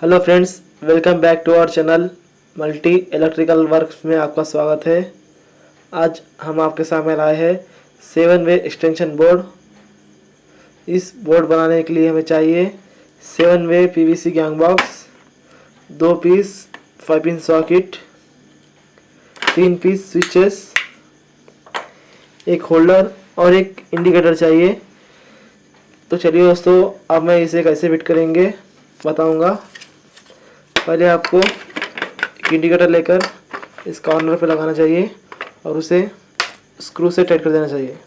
Hello friends, welcome back to our channel multi electrical works में आपका स्वागत है। आज हम आपके सामने लाए हैं 7 वे एक्सटेंशन बोर्ड। इस बोर्ड बनाने के लिए हमें चाहिए 7 way PVC gang box, 2 piece 5 pin socket, 3 piece switches, एक होल्डर और एक इंडिकेटर चाहिए। तो चलिए दोस्तों, अब मैं इसे कैसे फिट करेंगे बताऊंगा। पहले आपको एक इंडिकेटर लेकर इस कॉर्नर पे लगाना चाहिए और उसे स्क्रू से टाइट कर देना चाहिए।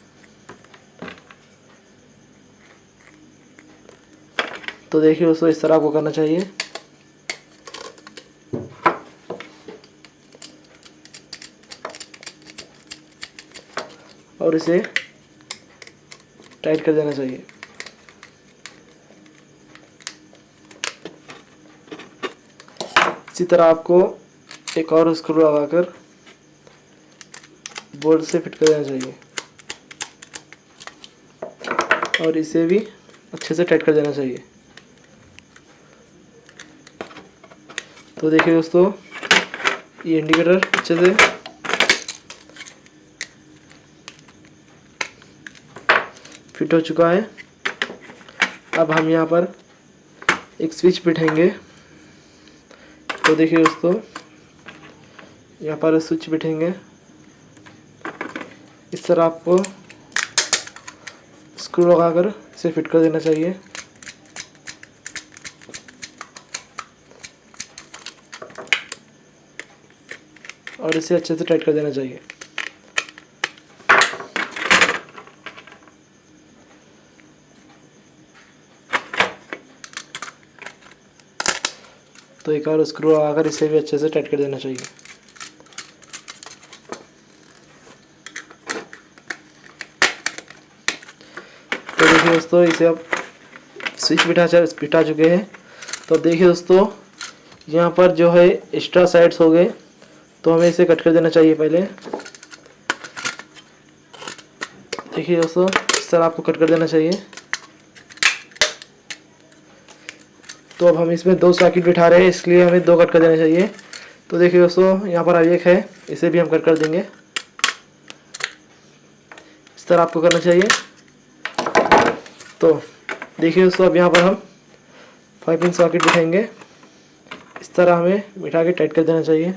तो देखिए दोस्तों, इस तरह आपको करना चाहिए। और इसे टाइट कर देना चाहिए। इसी तरह आपको एक और स्क्रू लगाकर बोर्ड से फिट कर देना चाहिए और इसे भी अच्छे से टाइट कर देना चाहिए। तो देखिए दोस्तों, ये इंडिकेटर अच्छे से फिट हो चुका है। अब हम यहाँ पर एक स्विच बिठाएंगे। तो देखिए दोस्तों, यहाँ पर स्विच बिठाएंगे। इस तरह आपको स्क्रू लगाकर इसे फिट कर देना चाहिए। और इसे अच्छे से टाइट कर देना चाहिए। तो एक और स्क्रू लगाकर इसे भी अच्छे से टाइट कर देना चाहिए। तो देखिए दोस्तों, इसे अब स्विच बिठा चुके हैं। तो अब देखिए दोस्तों, यहाँ पर जो है एक्स्ट्रा साइड्स हो गए, तो हमें इसे कट कर देना चाहिए पहले। देखिए दोस्तों, इस तरह आपको कट कर देना चाहिए। तो अब हम इसमें 2 सॉकेट बिठा रहे हैं, इसलिए हमें 2 कट कर देना चाहिए। तो देखिए दोस्तों, यहाँ पर अब एक है, इसे भी हम कट कर देंगे। इस तरह आपको करना चाहिए। तो देखिए दोस्तों, अब यहाँ पर हम 5 पिन सॉकेट बिठाएंगे। इस तरह हमें बिठा के टाइट कर देना चाहिए।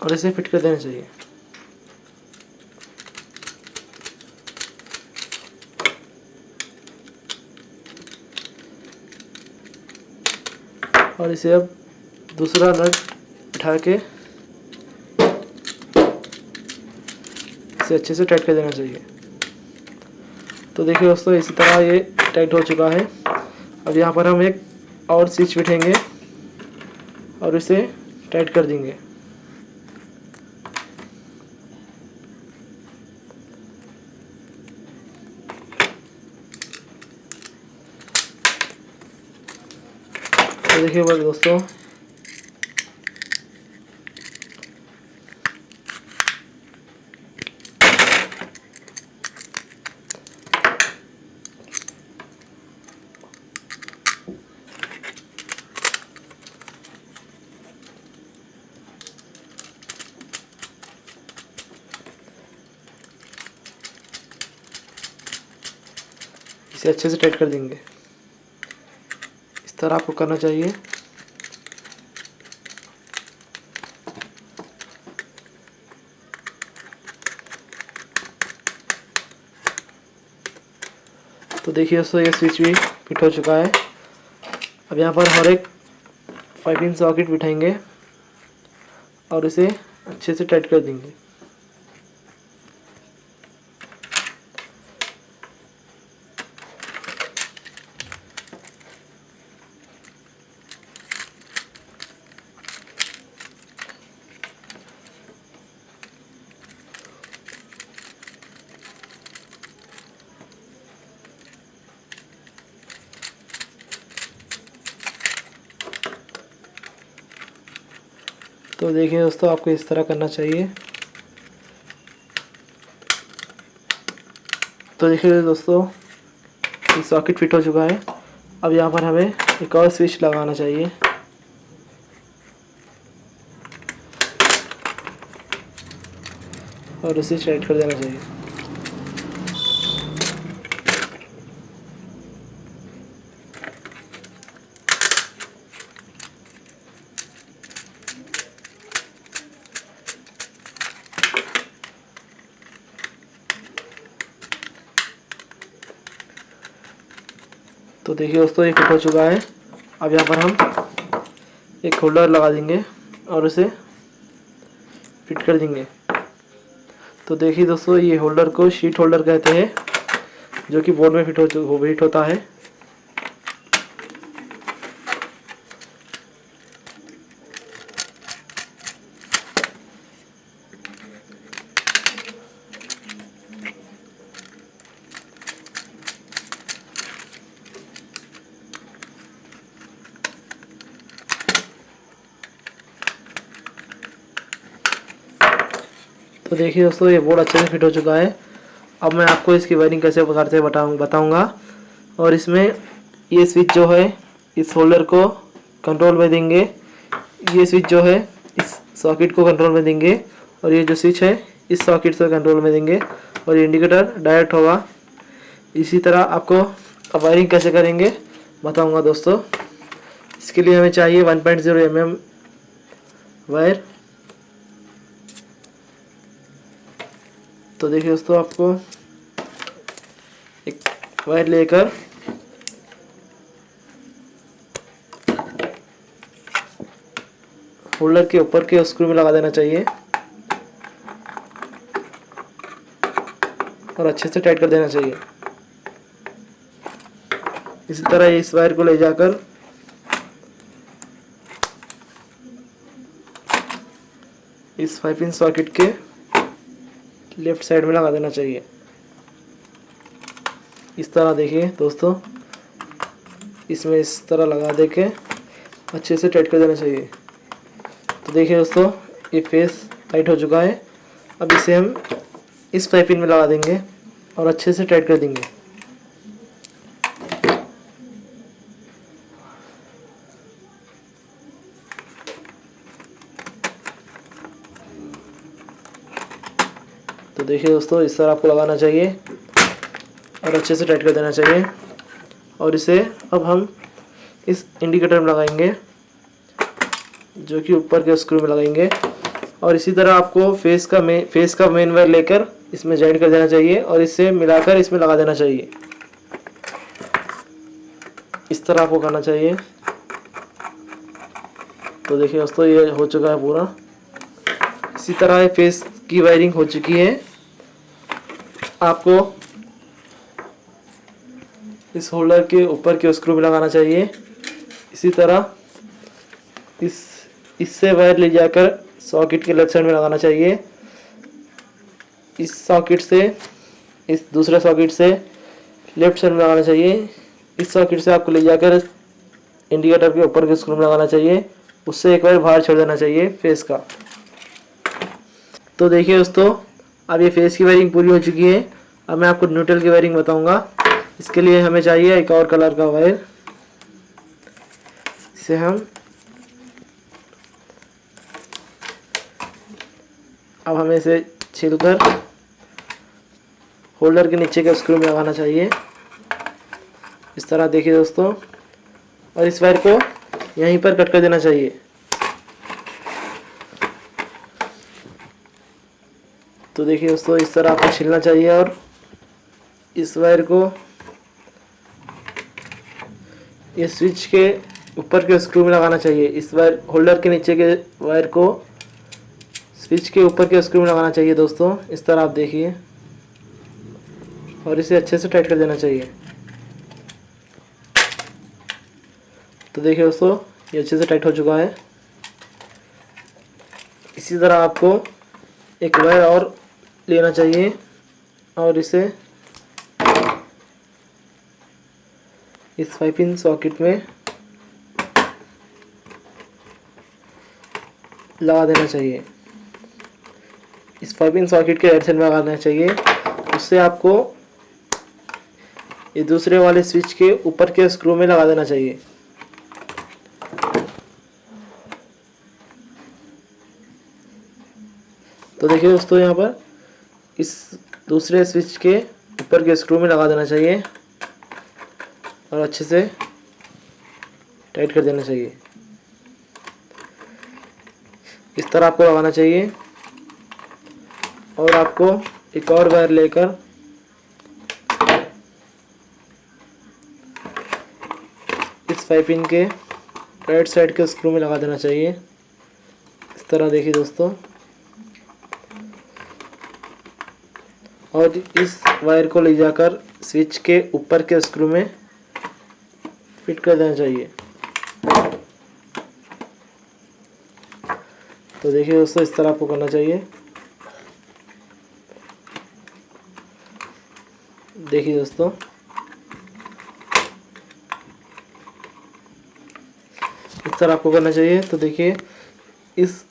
और इसे फिट कर देना चाहिए। और इसे अब दूसरा नट उठा के इसे अच्छे से टाइट कर देना चाहिए। तो देखिए दोस्तों, इसी तरह ये टाइट हो चुका है। अब यहाँ पर हम एक और स्विच बिठाएंगे और इसे टाइट कर देंगे। तो देखिए बस दोस्तों, इसे अच्छे से टाइट कर देंगे। इस तरह आपको करना चाहिए। तो देखिए दोस्तों, ये स्विच भी फिट हो चुका है। अब यहाँ पर हर एक 5 पिन सॉकेट बिठाएंगे और इसे अच्छे से टाइट कर देंगे। तो देखिए दोस्तों, आपको इस तरह करना चाहिए। तो देखिए दोस्तों, ये सॉकेट फिट हो चुका है। अब यहाँ पर हमें एक और स्विच लगाना चाहिए। और उसे टाइट कर देना चाहिए। तो देखिए दोस्तों, ये फिट हो चुका है। अब यहाँ पर हम एक होल्डर लगा देंगे और उसे फिट कर देंगे। तो देखिए दोस्तों, ये होल्डर को शीट होल्डर कहते हैं, जो कि बोर्ड में फिट होता है। तो देखिए दोस्तों, ये बोर्ड अच्छे से फिट हो चुका है। अब मैं आपको इसकी वायरिंग कैसे करते बताऊंगा। और इसमें ये स्विच जो है, इस होल्डर को कंट्रोल में देंगे। ये स्विच जो है, इस सॉकेट को कंट्रोल में देंगे। और ये जो स्विच है, इस सॉकेट से कंट्रोल में देंगे। और ये इंडिकेटर डायरेक्ट होगा। इसी तरह आपको अब वायरिंग कैसे करेंगे बताऊंगा दोस्तों। इसके लिए हमें चाहिए 1.0 mm वायर। तो देखिए दोस्तों, आपको एक वायर लेकर होल्डर के ऊपर के स्क्रू में लगा देना चाहिए और अच्छे से टाइट कर देना चाहिए। इसी तरह इस वायर को ले जाकर इस 5 इंच सॉकेट के लेफ्ट साइड में लगा देना चाहिए। इस तरह देखिए दोस्तों, इसमें इस तरह लगा दे के अच्छे से टाइट कर देना चाहिए। तो देखिए दोस्तों, ये फेस टाइट हो चुका है। अब इसे हम इस पाइपिंग में लगा देंगे और अच्छे से टाइट कर देंगे। तो देखिए दोस्तों, इस तरह आपको लगाना चाहिए और अच्छे से टाइट कर देना चाहिए। और इसे अब हम इस इंडिकेटर में लगाएंगे, जो कि ऊपर के स्क्रू में लगाएंगे। और इसी तरह आपको फेस का मेन वायर लेकर इसमें जॉइंट कर देना चाहिए और इसे मिलाकर इसमें लगा देना चाहिए। इस तरह आपको करना चाहिए। तो देखिए दोस्तों, ये हो चुका है पूरा। इसी तरह फेस की वायरिंग हो चुकी है। आपको इस होल्डर के ऊपर के स्क्रू में लगाना चाहिए। इसी तरह इससे वायर ले जाकर सॉकेट के लेफ्ट साइड में लगाना चाहिए। इस सॉकेट से इस दूसरे सॉकेट से लेफ्ट साइड में लगाना चाहिए। इस सॉकेट से आपको ले जाकर इंडिकेटर के ऊपर के स्क्रू में लगाना चाहिए। उससे एक बार बाहर छोड़ देना चाहिए फेस का। तो देखिए दोस्तों, अब ये फेस की वायरिंग पूरी हो चुकी है। अब मैं आपको न्यूट्रल की वायरिंग बताऊंगा। इसके लिए हमें चाहिए एक और कलर का वायर। इसे हम अब हमें इसे छीलकर होल्डर के नीचे के स्क्रू में लगाना चाहिए। इस तरह देखिए दोस्तों, और इस वायर को यहीं पर कट कर देना चाहिए। तो देखिए दोस्तों, इस तरह आपको छीलना चाहिए और इस वायर को ये स्विच के ऊपर के स्क्रू में लगाना चाहिए। इस वायर होल्डर के नीचे के वायर को स्विच के ऊपर के स्क्रू में लगाना चाहिए दोस्तों। इस तरह आप देखिए और इसे अच्छे से टाइट कर देना चाहिए। तो देखिए दोस्तों, ये अच्छे से टाइट हो चुका है। इसी तरह आपको एक वायर और लेना चाहिए और इसे इस 5 इंच सॉकेट में लगा देना चाहिए। इस 5 इंच सॉकेट के राइट साइड में लगाना चाहिए। उससे आपको ये दूसरे वाले स्विच के ऊपर के स्क्रू में लगा देना चाहिए। तो देखिए दोस्तों, यहाँ पर इस दूसरे स्विच के ऊपर के स्क्रू में लगा देना चाहिए और अच्छे से टाइट कर देना चाहिए। इस तरह आपको लगाना चाहिए। और आपको एक और वायर लेकर इस पाइपिंग के राइट साइड के स्क्रू में लगा देना चाहिए। इस तरह देखिए दोस्तों, और इस वायर को ले जाकर स्विच के ऊपर के स्क्रू में फिट कर देना चाहिए। तो देखिए दोस्तों, इस तरह आपको करना चाहिए। देखिए दोस्तों, इस तरह आपको करना चाहिए। तो देखिए, इस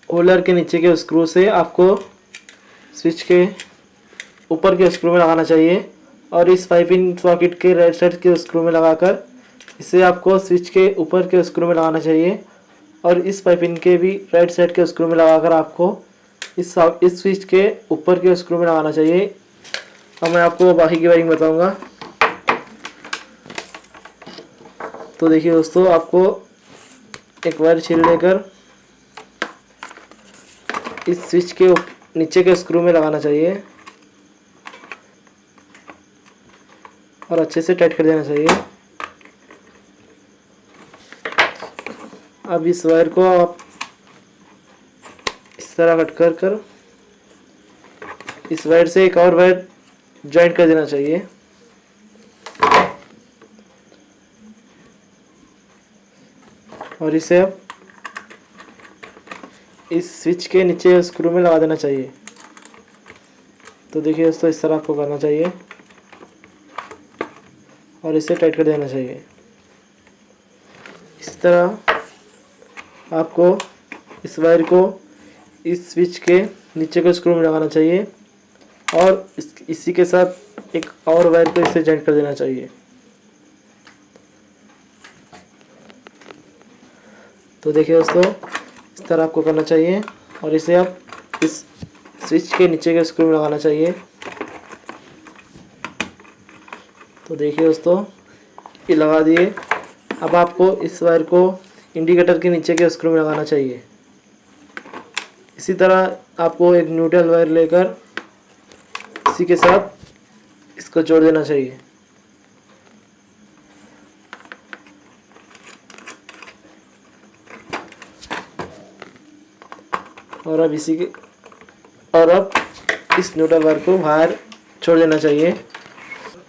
होल्डर के नीचे के स्क्रू से आपको स्विच के ऊपर के स्क्रू में लगाना चाहिए और इस पाइपिंग सॉकेट के राइट साइड के स्क्रू में लगाकर इसे आपको स्विच के ऊपर के स्क्रू में लगाना चाहिए और इस पाइपिंग के भी राइट साइड के स्क्रू में लगाकर आपको इस स्विच के ऊपर के स्क्रू में लगाना चाहिए। अब मैं आपको बाकी की वायरिंग बताऊंगा। तो देखिए दोस्तों, आपको एक वायर छील लेकर इस स्विच के नीचे के स्क्रू में लगाना चाहिए और अच्छे से टाइट कर देना चाहिए। अब इस वायर को आप इस तरह कट कर इस वायर से एक और वायर ज्वाइंट कर देना चाहिए। और इसे अब इस स्विच के नीचे स्क्रू में लगा देना चाहिए। तो देखिए दोस्तों, इस तरह आपको करना चाहिए और इसे टाइट कर देना चाहिए। इस तरह आपको इस वायर को इस स्विच के नीचे के स्क्रू में लगाना चाहिए और इसी के साथ एक और वायर को इसे जॉइंट कर देना चाहिए। तो देखिए दोस्तों, इस तरह आपको करना चाहिए और इसे आप इस स्विच के नीचे के स्क्रू में लगाना चाहिए। तो देखिए दोस्तों, ये लगा दिए। अब आपको इस वायर को इंडिकेटर के नीचे के स्क्रू में लगाना चाहिए। इसी तरह आपको एक न्यूट्रल वायर लेकर इसी के साथ इसको जोड़ देना चाहिए। और अब इस न्यूट्रल वायर को बाहर छोड़ देना चाहिए।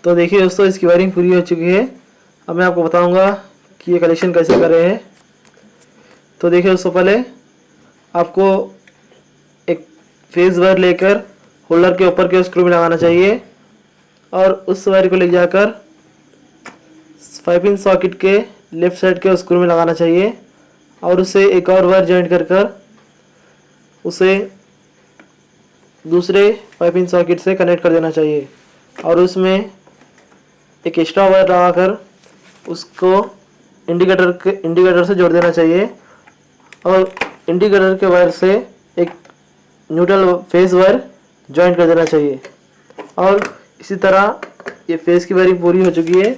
तो देखिए दोस्तों, इसकी वायरिंग पूरी हो चुकी है। अब मैं आपको बताऊंगा कि ये कनेक्शन कैसे कर रहे हैं। तो देखिए दोस्तों, पहले आपको एक फेज वायर लेकर होल्डर के ऊपर के स्क्रू में लगाना चाहिए और उस वायर को ले जाकर 5 पिन सॉकेट के लेफ्ट साइड के स्क्रू में लगाना चाहिए और उसे एक और वायर जॉइंट कर उसे दूसरे 5 पिन सॉकेट से कनेक्ट कर देना चाहिए और उसमें एक एक्स्ट्रा वायर लगाकर उसको इंडिकेटर से जोड़ देना चाहिए और इंडिकेटर के वायर से एक न्यूट्रल फेज वायर ज्वाइंट कर देना चाहिए। और इसी तरह ये फेज की वायरिंग पूरी हो चुकी है।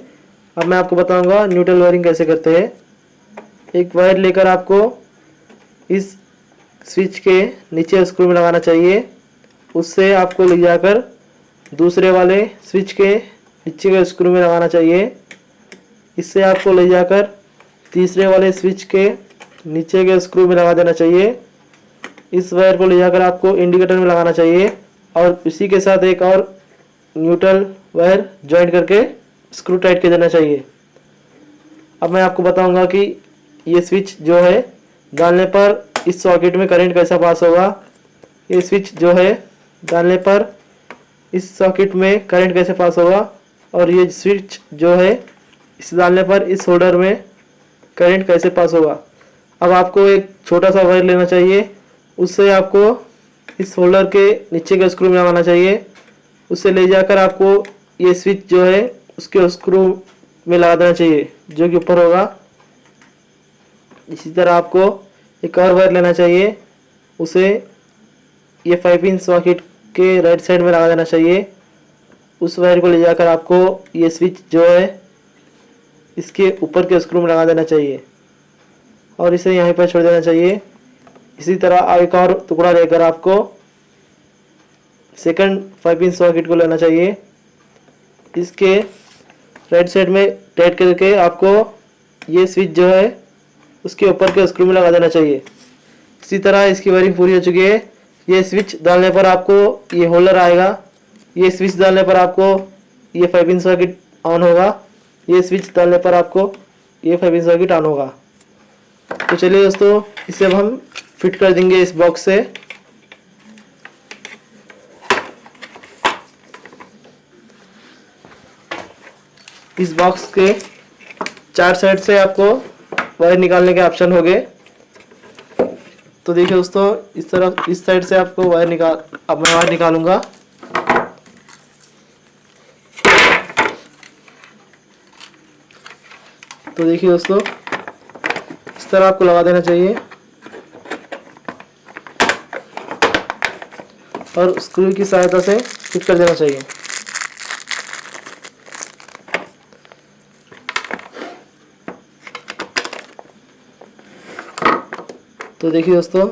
अब मैं आपको बताऊंगा न्यूट्रल वायरिंग कैसे करते हैं। एक वायर लेकर आपको इस स्विच के नीचे स्क्रू में लगाना चाहिए, उससे आपको ले जाकर दूसरे वाले स्विच के नीचे के स्क्रू में लगाना चाहिए। इससे आपको ले जाकर तीसरे वाले स्विच के नीचे के स्क्रू में लगा देना चाहिए। इस वायर को ले जाकर आपको इंडिकेटर में लगाना चाहिए और इसी के साथ एक और न्यूट्रल वायर ज्वाइंट करके स्क्रू टाइट कर देना चाहिए। अब मैं आपको बताऊंगा कि ये स्विच जो है डालने पर इस सॉकेट में करंट कैसा पास होगा। ये स्विच जो है डालने पर इस सॉकेट में करंट कैसे पास होगा और ये स्विच जो है इस डालने पर इस होल्डर में करंट कैसे पास होगा। अब आपको एक छोटा सा वायर लेना चाहिए, उससे आपको इस होल्डर के नीचे के स्क्रू में लगाना चाहिए। उससे ले जाकर आपको ये स्विच जो है उसके स्क्रू में लगा देना चाहिए जो कि ऊपर होगा। इसी तरह आपको एक और वायर लेना चाहिए, उसे ये 5 इंच सॉकेट के राइट साइड में लगा देना चाहिए। उस वायर को ले जाकर आपको ये स्विच जो है इसके ऊपर के स्क्रू में लगा देना चाहिए और इसे यहीं पर छोड़ देना चाहिए। इसी तरह एक और टुकड़ा लेकर आपको सेकंड 5 इंच सॉकेट को लेना चाहिए। इसके राइट साइड में टाइट करके आपको ये स्विच जो है उसके ऊपर के स्क्रू में लगा देना चाहिए। इसी तरह इसकी वायरिंग पूरी हो चुकी है। ये स्विच डालने पर आपको ये होल्डर आएगा। ये स्विच डालने पर आपको ये 5 इंच सॉकेट ऑन होगा। ये स्विच डालने पर आपको ये 5 इंच सॉकेट ऑन होगा। तो चलिए दोस्तों, इसे अब हम फिट कर देंगे इस बॉक्स से। इस बॉक्स के 4 साइड से आपको वायर निकालने के ऑप्शन हो गए। तो देखिए दोस्तों, इस तरफ इस साइड से आपको अब मैं वायर निकालूंगा। तो देखिए दोस्तों, इस तरह आपको लगा देना चाहिए और स्क्रू की सहायता से फिट कर देना चाहिए। तो देखिए दोस्तों,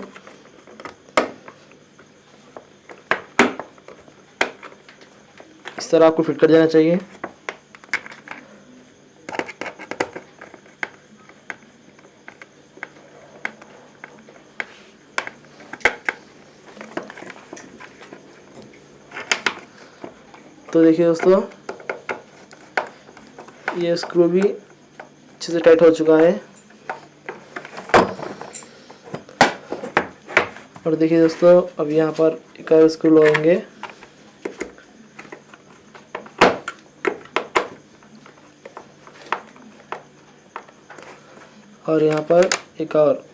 इस तरह आपको फिट कर देना चाहिए। तो देखिए दोस्तों, ये स्क्रू भी अच्छे से टाइट हो चुका है। और देखिए दोस्तों, अब यहाँ पर एक और स्क्रू लगाएंगे। और यहाँ पर एक और।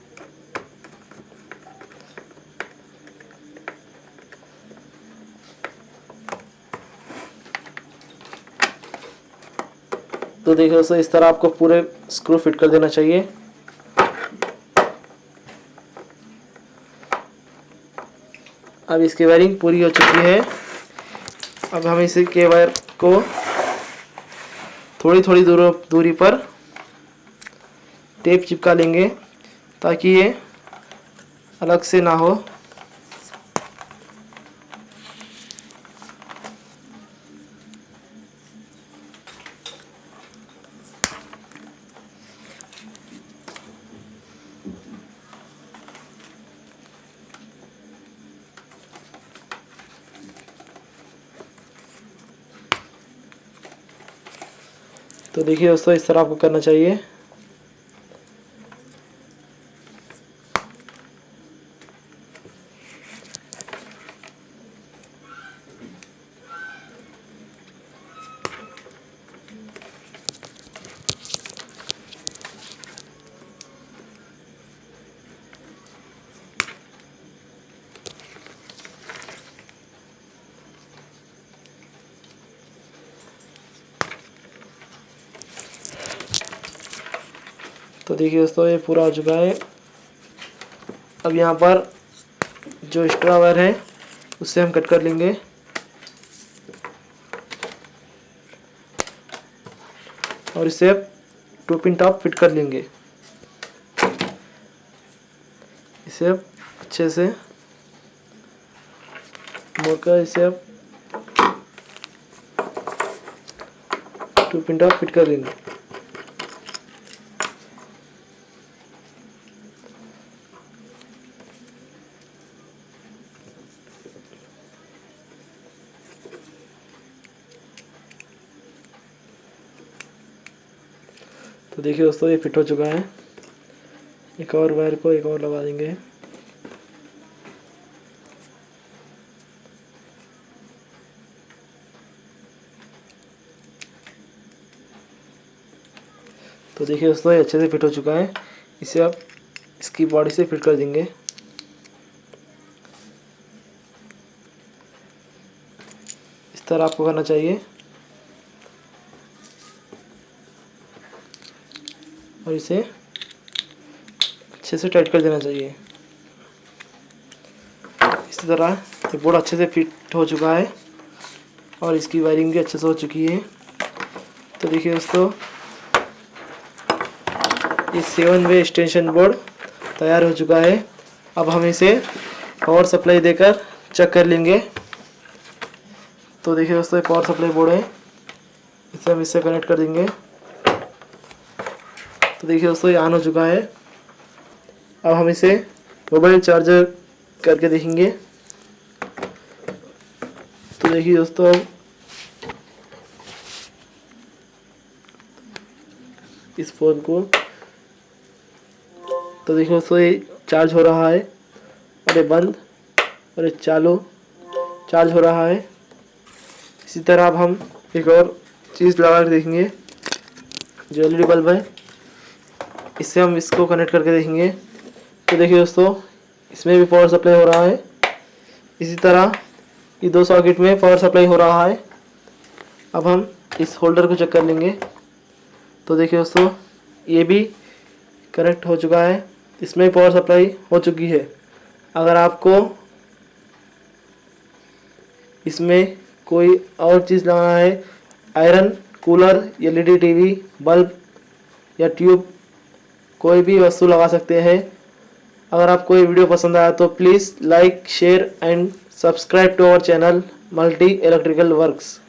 तो देखिए दोस्तों, इस तरह आपको पूरे स्क्रू फिट कर देना चाहिए। अब इसकी वायरिंग पूरी हो चुकी है। अब हम इसी के वायर को थोड़ी थोड़ी दूरी पर टेप चिपका लेंगे ताकि ये अलग से ना हो। तो देखिए दोस्तों, इस तरह आपको करना चाहिए। तो देखिए दोस्तों, ये पूरा हो चुका है। अब यहाँ पर जो एक्स्ट्रा वायर है उससे हम कट कर लेंगे और इसे अब 2 पिन टॉप फिट कर लेंगे। इसे अब अच्छे से मोड़कर इसे अब 2 पिन टॉप फिट कर लेंगे। तो देखिए दोस्तों, ये फिट हो चुका है। एक और वायर को एक और लगा देंगे। तो देखिए दोस्तों, ये अच्छे से फिट हो चुका है। इसे आप इसकी बॉडी से फिट कर देंगे। इस तरह आपको करना चाहिए। और इसे अच्छे से टाइट कर देना चाहिए। इसी तरह ये बोर्ड अच्छे से फिट हो चुका है और इसकी वायरिंग भी अच्छे से हो चुकी है। तो देखिए दोस्तों, ये 7 वे एक्सटेंशन बोर्ड तैयार हो चुका है। अब हम इसे पावर सप्लाई देकर चेक कर लेंगे। तो देखिए दोस्तों, ये पावर सप्लाई बोर्ड है, इसे हम इससे कनेक्ट कर देंगे। तो देखिए दोस्तों, ये ऑन हो चुका है। अब हम इसे मोबाइल चार्जर करके देखेंगे। तो देखिए दोस्तों, इस फ़ोन को, तो देखिए दोस्तों, ये चार्ज हो रहा है और ये बंद और ये चालू, चार्ज हो रहा है। इसी तरह अब हम एक और चीज़ लगा कर देखेंगे, जो एलईडी बल्ब है, इससे हम इसको कनेक्ट करके देखेंगे। तो देखिए दोस्तों, इसमें भी पावर सप्लाई हो रहा है। इसी तरह ये 2 सॉकेट में पावर सप्लाई हो रहा है। अब हम इस होल्डर को चेक कर लेंगे। तो देखिए दोस्तों, ये भी कनेक्ट हो चुका है, इसमें पावर सप्लाई हो चुकी है। अगर आपको इसमें कोई और चीज़ लगाना है, iron, cooler, LED TV, bulb या ट्यूब, कोई भी वस्तु लगा सकते हैं। अगर आपको ये वीडियो पसंद आया तो please like, share and subscribe to our channel multi electrical works.